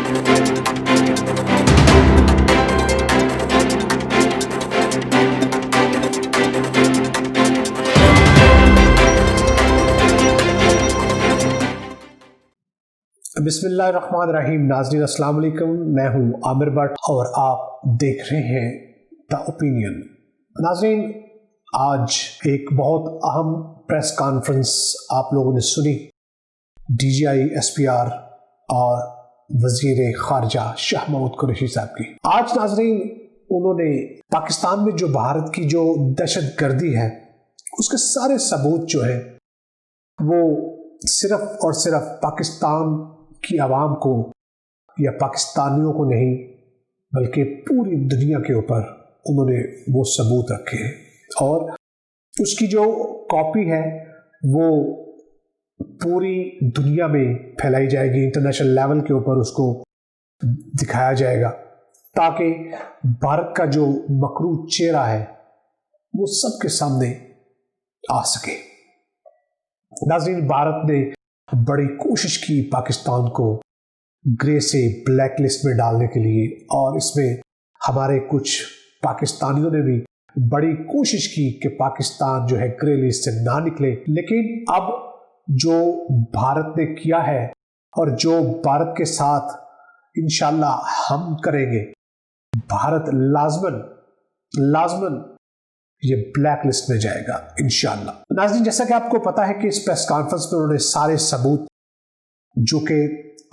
بسم اللہ الرحمن الرحیم. ناظرین السلام علیکم، میں ہوں عامر بٹ اور آپ دیکھ رہے ہیں دا اوپینین. ناظرین، آج ایک بہت اہم پریس کانفرنس آپ لوگوں نے سنی D G I S P R اور وزیر خارجہ شاہ محمود قریشی صاحب کی. آج ناظرین انہوں نے پاکستان میں جو بھارت کی جو دہشت گردی ہے اس کے سارے ثبوت جو ہیں وہ صرف اور صرف پاکستان کی عوام کو یا پاکستانیوں کو نہیں بلکہ پوری دنیا کے اوپر انہوں نے وہ ثبوت رکھے ہیں، اور اس کی جو کاپی ہے وہ پوری دنیا میں پھیلائی جائے گی. انٹرنیشنل لیول کے اوپر اس کو دکھایا جائے گا تاکہ بھارت کا جو مکروہ چہرہ ہے وہ سب کے سامنے آ سکے. ناظرین، بھارت نے بڑی کوشش کی پاکستان کو گرے سے بلیک لسٹ میں ڈالنے کے لیے، اور اس میں ہمارے کچھ پاکستانیوں نے بھی بڑی کوشش کی کہ پاکستان جو ہے گرے لسٹ سے نہ نکلے. لیکن اب جو بھارت نے کیا ہے اور جو بھارت کے ساتھ انشاءاللہ ہم کریں گے، بھارت لازماً یہ بلیک لسٹ میں جائے گا انشاءاللہ. ناظرین، جیسا کہ آپ کو پتا ہے کہ اس پریس کانفرنس میں انہوں نے سارے ثبوت جو کہ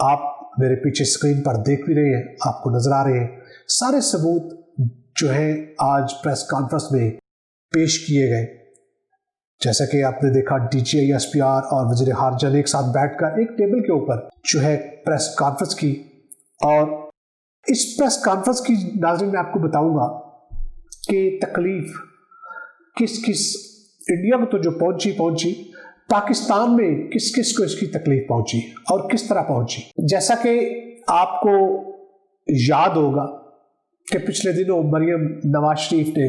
آپ میرے پیچھے اسکرین پر دیکھ بھی رہے ہیں، آپ کو نظر آ رہے ہیں، سارے ثبوت جو ہیں آج پریس کانفرنس میں پیش کیے گئے. جیسا کہ آپ نے دیکھا D G I S P R اور وزیر خارجہ نے ایک ساتھ بیٹھ کر ایک ٹیبل کے اوپر جو ہے پریس کانفرنس کی. اور اس پریس کانفرنس کی ناظرین میں آپ کو بتاؤں گا کہ تکلیف کس انڈیا میں تو جو پہنچی پاکستان میں کس کو اس کی تکلیف پہنچی اور کس طرح پہنچی. جیسا کہ آپ کو یاد ہوگا کہ پچھلے دنوں مریم نواز شریف نے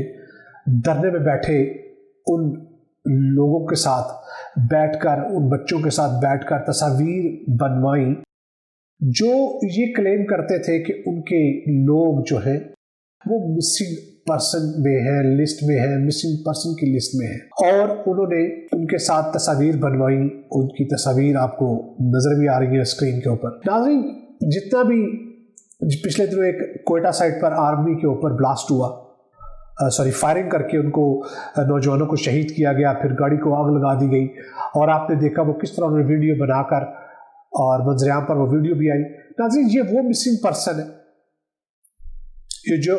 دھرنے میں بیٹھے ان لوگوں کے ساتھ بیٹھ کر، ان بچوں کے ساتھ بیٹھ کر تصاویر بنوائیں جو یہ کلیم کرتے تھے کہ ان کے لوگ جو ہیں وہ مسنگ پرسن میں ہیں، لسٹ میں ہیں، مسنگ پرسن کی لسٹ میں ہیں. اور انہوں نے ان کے ساتھ تصاویر بنوائی. ان کی تصاویر آپ کو نظر بھی آ رہی ہیں اسکرین کے اوپر. ناظرین، جتنا بھی پچھلے دنوں ایک کوئٹہ سائٹ پر آرمی کے اوپر بلاسٹ ہوا، فائرنگ کر کے ان کو نوجوانوں کو شہید کیا گیا، پھر گاڑی کو آگ لگا دی گئی، اور آپ نے دیکھا وہ کس طرح انہوں نے ویڈیو بنا کر، اور منظر عام پر وہ ویڈیو بھی آئی. ناظرین، یہ وہ مسنگ پرسن ہے یہ جو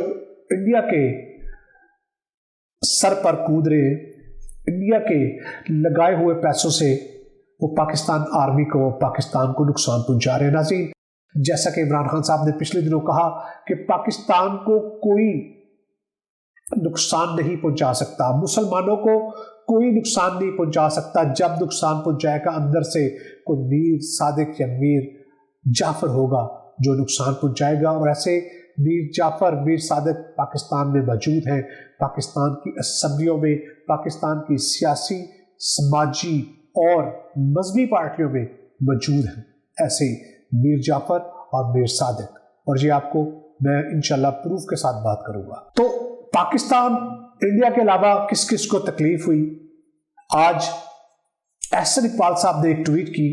انڈیا کے سر پر کود رہے ہیں، انڈیا کے لگائے ہوئے پیسوں سے وہ پاکستان آرمی کو، پاکستان کو نقصان پہنچا رہے ہیں. ناظرین، جیسا کہ عمران خان صاحب نے پچھلے دنوں کہا کہ پاکستان کو کوئی نقصان نہیں پہنچا سکتا، مسلمانوں کو کوئی نقصان نہیں پہنچا سکتا. جب نقصان پہنچائے گا اندر سے کوئی میر صادق یا میر جعفر ہوگا جو نقصان پہنچائے گا. اور ایسے میر جعفر، میر صادق پاکستان میں موجود ہیں، پاکستان کی اسمبلیوں میں، پاکستان کی سیاسی، سماجی اور مذہبی پارٹیوں میں موجود ہیں ایسے میر جعفر اور میر صادق. اور یہ آپ کو میں انشاءاللہ پروف کے ساتھ بات کروں گا. تو پاکستان، انڈیا کے علاوہ کس کو تکلیف ہوئی؟ آج احسن اقبال صاحب نے ایک ٹویٹ کی.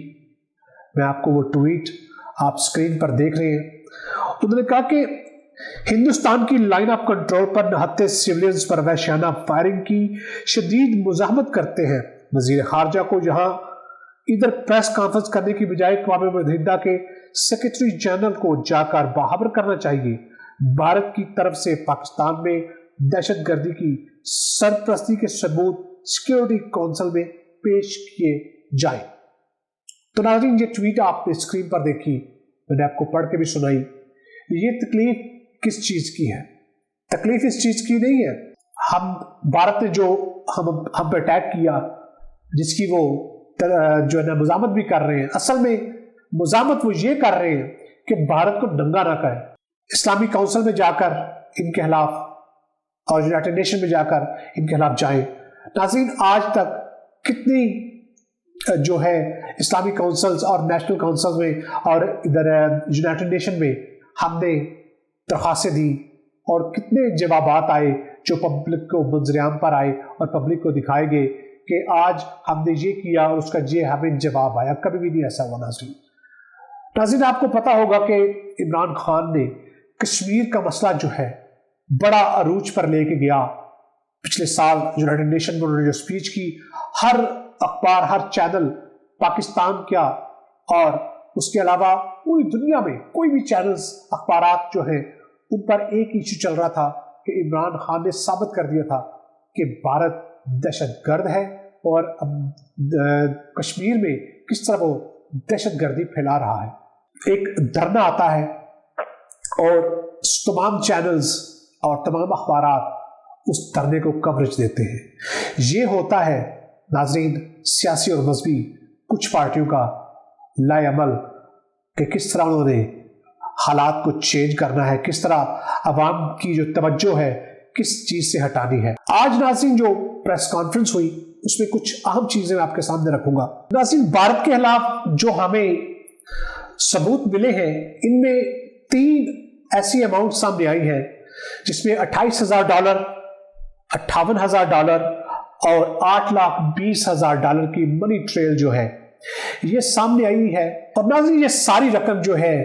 میں آپ کو وہ ٹویٹ آپ اسکرین پر دیکھ رہے ہیں. انہوں نے کہا کہ ہندوستان کی لائن آف کنٹرول پر نہتے سیولینز پر وحشیانہ فائرنگ کی شدید مزاحمت کرتے ہیں. وزیر خارجہ کو یہاں ادھر پریس کانفرنس کرنے کی بجائے اقوام متحدہ کے سیکرٹری جنرل کو جا کر باخبر کرنا چاہیے. بھارت کی طرف سے پاکستان میں دہشت گردی کی سرپرستی کے ثبوت سیکیورٹی کونسل میں پیش کیے جائیں. تو ناظرین، یہ ٹویٹ آپ نے اسکرین پر دیکھی، میں نے آپ کو پڑھ کے بھی سنائی. یہ تکلیف کس چیز کی ہے؟ تکلیف اس چیز کی نہیں ہے. بھارت نے جو ہم پہ اٹیک کیا، جس کی وہ جو ہے نا مزاحمت بھی کر رہے ہیں، اصل میں مزاحمت وہ یہ کر رہے ہیں کہ بھارت کو ننگا نہ کریں. اسلامی کونسل میں جا کر ان کے خلاف اور یونائٹڈ نیشن میں جا کر ان کے خلاف جائیں. ناظرین، آج تک کتنی جو ہے اسلامی کونسلز اور نیشنل کونسلز میں اور ادھر یونائٹڈ نیشن میں ہم نے درخواستیں دی اور کتنے جوابات آئے جو پبلک کو منظر عام پر آئے اور پبلک کو دکھائے گئے کہ آج ہم نے یہ کیا اور اس کا یہ ہمیں جواب آیا. کبھی بھی نہیں ایسا ہوا. ناظرین آپ کو پتا ہوگا کہ عمران خان نے کشمیر کا مسئلہ جو ہے بڑا عروج پر لے کے گیا. پچھلے سال یونائٹڈ نیشن میں انہوں نے جو سپیچ کی, ہر اخبار ہر چینل پاکستان کیا اور اس کے علاوہ پوری دنیا میں کوئی بھی چینلز اخبارات جو ہیں ان پر ایک ایشو چل رہا تھا کہ عمران خان نے ثابت کر دیا تھا کہ بھارت دہشت گرد ہے اور کشمیر میں کس طرح وہ دہشت گردی پھیلا رہا ہے. ایک دھرنا آتا ہے اور تمام چینلز اور تمام اخبارات اس دھرنے کو کوریج دیتے ہیں. یہ ہوتا ہے ناظرین سیاسی اور مذہبی کچھ پارٹیوں کا لائے عمل کہ کس طرح انہوں نے حالات کو چینج کرنا ہے, کس طرح عوام کی جو توجہ ہے کس چیز سے ہٹانی ہے. آج ناظرین جو پریس کانفرنس ہوئی اس میں کچھ اہم چیزیں میں آپ کے سامنے رکھوں گا. ناظرین بھارت کے خلاف جو ہمیں ثبوت ملے ہیں ان میں 3 ایسی اماؤنٹ سامنے آئی ہیں جس میں $28,000, $58,000 اور $8,20,000 کی منی ٹریل جو ہے یہ سامنے آئی ہے. اور ناظرین یہ ساری رقم جو ہے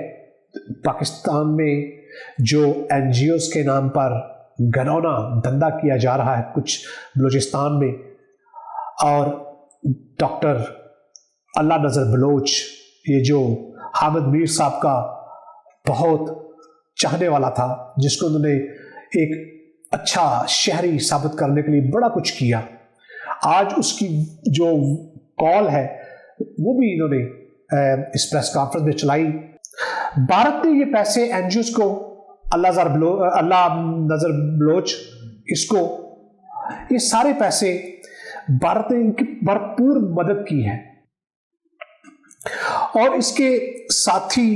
پاکستان میں جو این جی اوز کے نام پر گھنونا دھندا کیا جا رہا ہے کچھ بلوچستان میں, اور ڈاکٹر اللہ نذر بلوچ یہ جو حامد میر صاحب کا بہت چاہنے والا تھا جس کو انہوں نے ایک اچھا شہری ثابت کرنے کے لیے بڑا کچھ کیا, آج اس کی جو کال ہے وہ بھی انہوں نے اس پریس کانفرنس میں چلائی. بھارت نے یہ پیسے این جی اوز کو اللہ نذر بلوچ اس کو یہ سارے پیسے بھارت نے ان کی بھرپور مدد کی ہے. اور اس کے ساتھی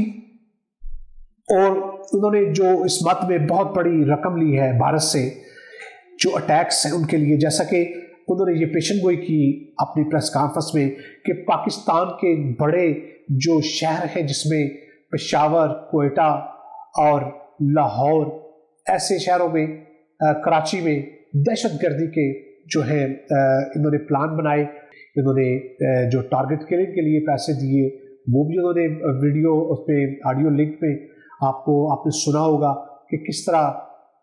اور انہوں نے جو اس مت میں بہت بڑی رقم لی ہے بھارت سے جو اٹیکس ہیں ان کے لیے, جیسا کہ انہوں نے یہ پیشن گوئی کی اپنی پریس کانفرنس میں کہ پاکستان کے بڑے جو شہر ہیں جس میں پشاور, کوئٹہ اور لاہور ایسے شہروں میں, کراچی میں دہشت گردی کے جو ہیں انہوں نے پلان بنائے, انہوں نے جو ٹارگٹ کلنگ کے لیے پیسے دیے وہ بھی انہوں نے ویڈیو اس پہ آڈیو لنک میں آپ نے سنا ہوگا کہ کس طرح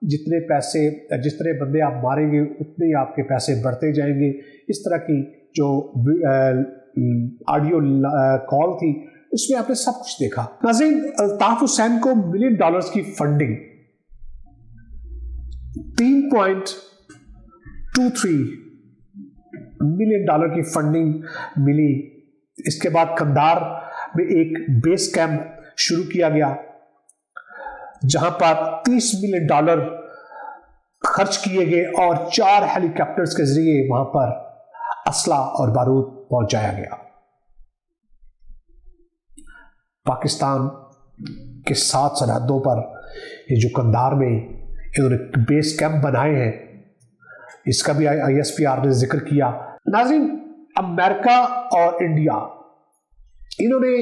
جتنے پیسے جتنے بندے آپ ماریں گے اتنے ہی آپ کے پیسے بڑھتے جائیں گے. اس طرح کی جو آڈیو کال تھی اس میں آپ نے سب کچھ دیکھا. ناظرین الطاف حسین کو $1 ملین کی فنڈنگ 3.23 ملین کی فنڈنگ ملی. اس کے بعد کندھار میں ایک بیس کیمپ شروع کیا گیا جہاں پر $30 ملین خرچ کیے گئے اور 4 ہیلی کاپٹرز کے ذریعے وہاں پر اسلحہ اور بارود پہنچایا گیا. پاکستان کے 7 سرحدوں پر یہ جو کندھار میں انہوں نے بیس کیمپ بنائے ہیں اس کا بھی آئی ایس پی آر نے ذکر کیا. ناظرین امریکہ اور انڈیا انہوں نے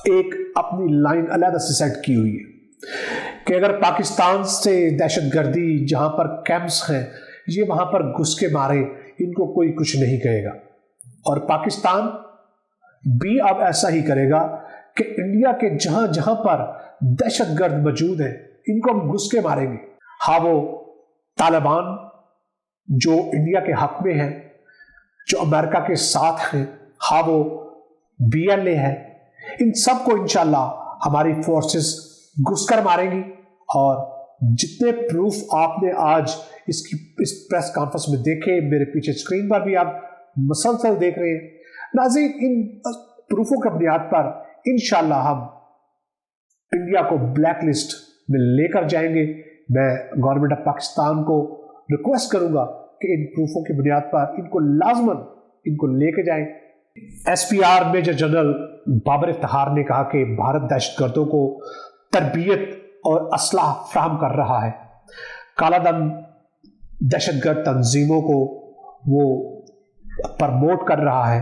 ایک اپنی لائن علیحدہ سے سیٹ کی ہوئی ہے کہ اگر پاکستان سے دہشت گردی جہاں پر کیمپس ہیں یہ وہاں پر گھس کے مارے ان کو کوئی کچھ نہیں کہے گا. اور پاکستان بھی اب ایسا ہی کرے گا کہ انڈیا کے جہاں جہاں پر دہشت گرد موجود ہیں ان کو ہم گھس کے ماریں گے. ہاں وہ طالبان جو انڈیا کے حق میں ہیں, جو امریکہ کے ساتھ ہیں, ہاں وہ BLA ہے, ان سب کو انشاءاللہ ہماری فورسز گھس کر ماریں گی. اور جتنے پروف آپ نے آج اس پریس کانفرنس میں دیکھے, میرے پیچھے اسکرین پر بھی آپ مسلسل دیکھ رہے ہیں. ناظرین ان پروفوں کی بنیاد پر انشاءاللہ ہم انڈیا کو بلیک لسٹ میں لے کر جائیں گے. میں گورنمنٹ آف پاکستان کو ریکویسٹ کروں گا کہ ان پروفوں کی بنیاد پر ان کو لازماً ان کو لے کے جائیں. SPR major general Babar Iftikhar نے کہا کہ بھارت دہشت گردوں کو تربیت اور اسلحہ فراہم کر رہا ہے. کالا دھن دہشت گرد تنظیموں کو وہ پرموٹ کر رہا ہے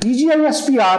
DGISPR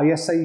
ISI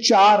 4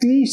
30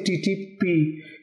TTP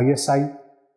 ISI,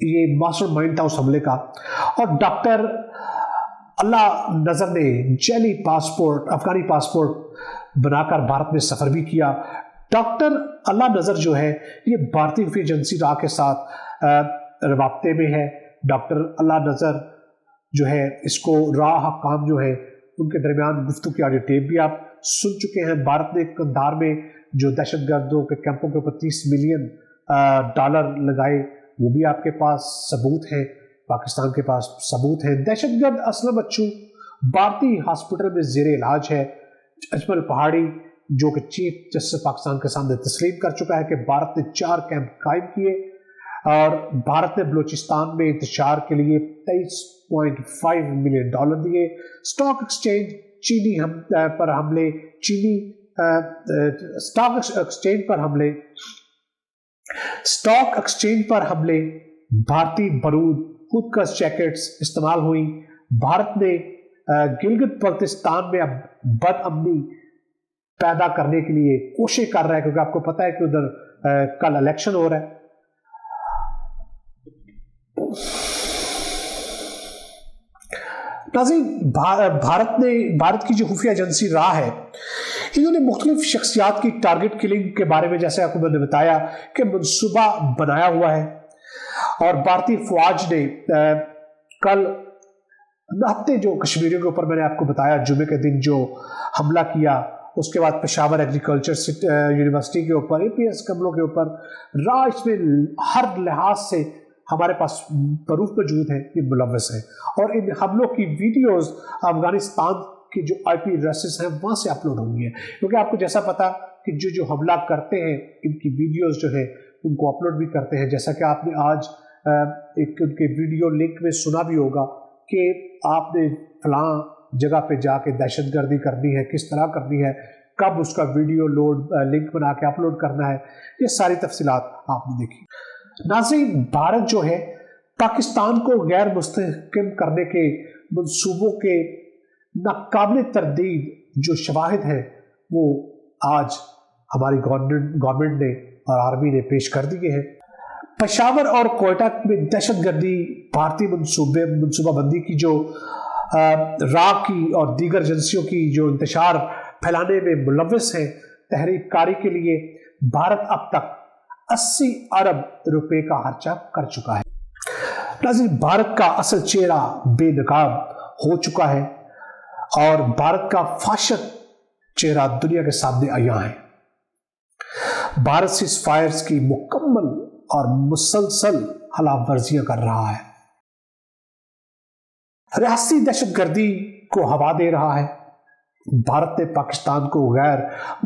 یہ ماسٹر مائنڈ تھا اس حملے کا. اور ڈاکٹر اللہ نذر نے جعلی پاسپورٹ، افغانی پاسپورٹ بنا کر بھارت میں سفر بھی کیا. ڈاکٹر اللہ نذر جو ہے یہ بھارتی خفیہ ایجنسی را کے ساتھ رابطے میں ہے. ڈاکٹر اللہ نذر جو ہے اس کو راہ حکام جو ہے ان کے درمیان گفتگو کی آڈیو ٹیپ بھی آپ سن چکے ہیں. بھارت نے قندھار میں جو دہشت گردوں کے کیمپوں کے اوپر $30 ملین لگائے، وہ بھی آپ کے پاس ثبوت ہیں، پاکستان کے پاس ثبوت ہیں. دہشت گرد اسلم بچو بھارتی ہاسپٹل میں زیر علاج ہے. اجمل پہاڑی جو کہ چیف جسٹس پاکستان کے سامنے تسلیم کر چکا ہے کہ بھارت نے 4 کیمپ قائم کیے اور بھارت نے بلوچستان میں انتشار کے لیے $23.5 ملین دیے. اسٹاک ایکسچینج چینی پر حملے، اسٹاک ایکسچینج پر حملے، بھارتی بارود خودکش جیکٹس استعمال ہوئی. بھارت نے گلگت بلتستان میں اب بد امنی پیدا کرنے کے لیے کوشش کر رہا ہے، کیونکہ آپ کو پتا ہے کہ ادھر کل الیکشن ہو رہا ہے. ناظرین، بھارت کی جو خفیہ ایجنسی را ہے، انہوں نے مختلف شخصیات کی ٹارگٹ کلنگ کے بارے میں، جیسے آپ کو میں نے بتایا کہ منصوبہ بنایا ہوا ہے. اور بھارتی فوج نے کل ہفتے جو کشمیریوں کے اوپر میں نے آپ کو بتایا جمعے کے دن جو حملہ کیا، اس کے بعد پشاور ایگریکلچر یونیورسٹی کے اوپر، APS کمروں کے اوپر اس میں ہر لحاظ سے ہمارے پاس پروف موجود ہے، یہ ملوث ہے. اور ان حملوں کی ویڈیوز افغانستان کی جو IP ایڈریسز ہیں وہاں سے اپلوڈ ہوں گی، کیونکہ آپ کو جیسا پتا کہ جو حملہ کرتے ہیں ان کی ویڈیوز جو ہے ان کو اپلوڈ بھی کرتے ہیں. جیسا کہ آپ نے آج ایک ان کے ویڈیو لنک میں سنا بھی ہوگا کہ آپ نے فلاں جگہ پہ جا کے دہشت گردی کرنی ہے، کس طرح کرنی ہے، کب اس کا ویڈیو لنک بنا کے اپلوڈ کرنا ہے، یہ ساری تفصیلات آپ نے دیکھی. ناظرین، بھارت جو ہے پاکستان کو غیر مستحکم کرنے کے منصوبوں کے ناقابل تردید جو شواہد ہیں وہ آج ہماری گورنمنٹ نے اور آرمی نے پیش کر دیے ہیں. پشاور اور کوئٹہ میں دہشت گردی بھارتی منصوبہ بندی کی جو را کی اور دیگر ایجنسیوں کی جو انتشار پھیلانے میں ملوث ہیں، تحریک کاری کے لیے بھارت اب تک $80 ارب کا خرچہ کر چکا ہے. ناظرین، بھارت کا اصل چہرہ بے نقاب ہو چکا ہے اور بھارت کا فاشد چہرہ دنیا کے سامنے عیاں ہے. بھارت سیز فائرز کی مکمل اور مسلسل خلاف ورزیاں کر رہا ہے، ریاستی دہشت گردی کو ہوا دے رہا ہے. بھارت نے پاکستان کو غیر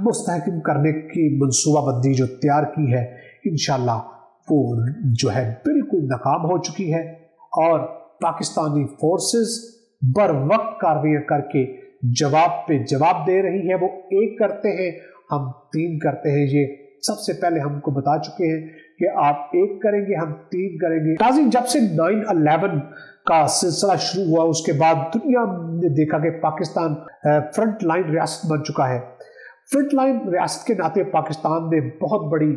مستحکم کرنے کی منصوبہ بندی جو تیار کی ہے، انشاءاللہ وہ جو ہے بالکل ناکام ہو چکی ہے اور پاکستانی فورسز بر وقت کاروائیاں کر کے جواب پہ جواب دے رہی ہے. وہ 1 کرتے ہیں، ہم 3 کرتے ہیں. یہ سب سے پہلے ہم کو بتا چکے ہیں کہ آپ 1 کریں گے، ہم 3 کریں گے. ناظرین، جب سے 9/11 کا سلسلہ شروع ہوا اس کے بعد دنیا نے دیکھا کہ پاکستان فرنٹ لائن ریاست بن چکا ہے. فرنٹ لائن ریاست کے ناطے پاکستان نے بہت بڑی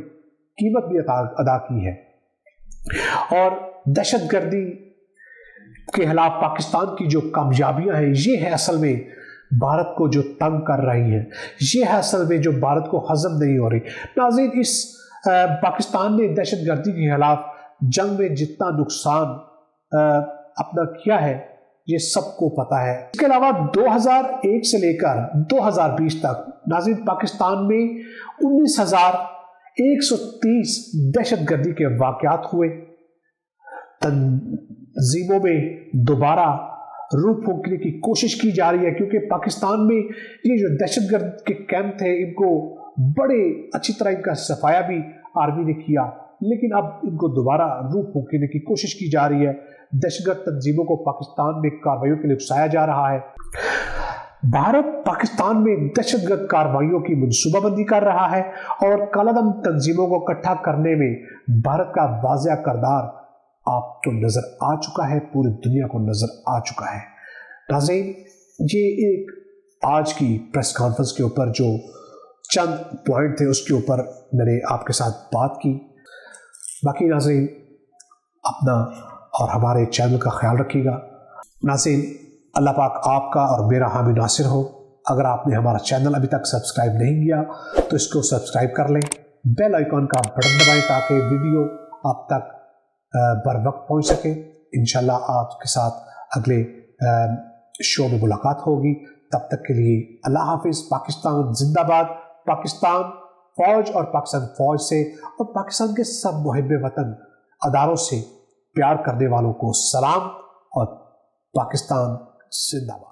قیمت بھی ادا کی ہے اور دہشت گردی کے خلاف پاکستان کی جو کامیابیاں ہیں یہ ہے اصل میں بھارت کو جو تنگ کر رہی ہیں، یہ ہے اصل میں جو بھارت کو ہضم نہیں ہو رہی. ناظرین، اس پاکستان نے دہشت گردی کے خلاف جنگ میں جتنا نقصان اپنا کیا ہے یہ سب کو پتا ہے. اس کے علاوہ 2001 سے لے کر 2020 تک ناظرین پاکستان میں 19,130 دہشت گردی کے واقعات ہوئے. تنظیموں میں دوبارہ روح پھونکنے کی کوشش کی جا رہی ہے، کیونکہ پاکستان میں یہ جو دہشت گرد کے کیمپ تھے ان کو بڑے اچھی طرح ان کا صفایا بھی آرمی نے کیا، لیکن اب ان کو دوبارہ روح پھونکنے کی کوشش کی جا رہی ہے. دہشت گرد تنظیموں کو پاکستان میں کارروائیوں کے لیے اکسایا جا رہا ہے. بھارت پاکستان میں دہشت گرد کارروائیوں کی منصوبہ بندی کر رہا ہے اور کالعدم تنظیموں کو اکٹھا کرنے میں بھارت کا واضح کردار آپ کو نظر آ چکا ہے، پوری دنیا کو نظر آ چکا ہے. ناظرین، یہ ایک آج کی پریس کانفرنس کے اوپر جو چند پوائنٹ تھے اس کے اوپر میں نے آپ کے ساتھ بات کی. باقی ناظرین اپنا اور ہمارے چینل کا خیال رکھیے گا۔ ناظرین، اللہ پاک آپ کا اور میرا حامی ناصر ہو۔ اگر آپ نے ہمارا چینل ابھی تک سبسکرائب نہیں کیا تو اس کو سبسکرائب کر لیں، بیل آئیکن کا بٹن دبائیں تاکہ ویڈیو آپ تک بر وقت پہنچ سکے۔ انشاءاللہ آپ کے ساتھ اگلے شو میں ملاقات ہوگی۔ تب تک کے لیے اللہ حافظ۔ پاکستان زندہ باد۔ پاکستان فوج اور پاکستان فوج سے اور پاکستان کے سب محب وطن اداروں سے پیار کرنے والوں کو سلام، اور پاکستان زندہ باد۔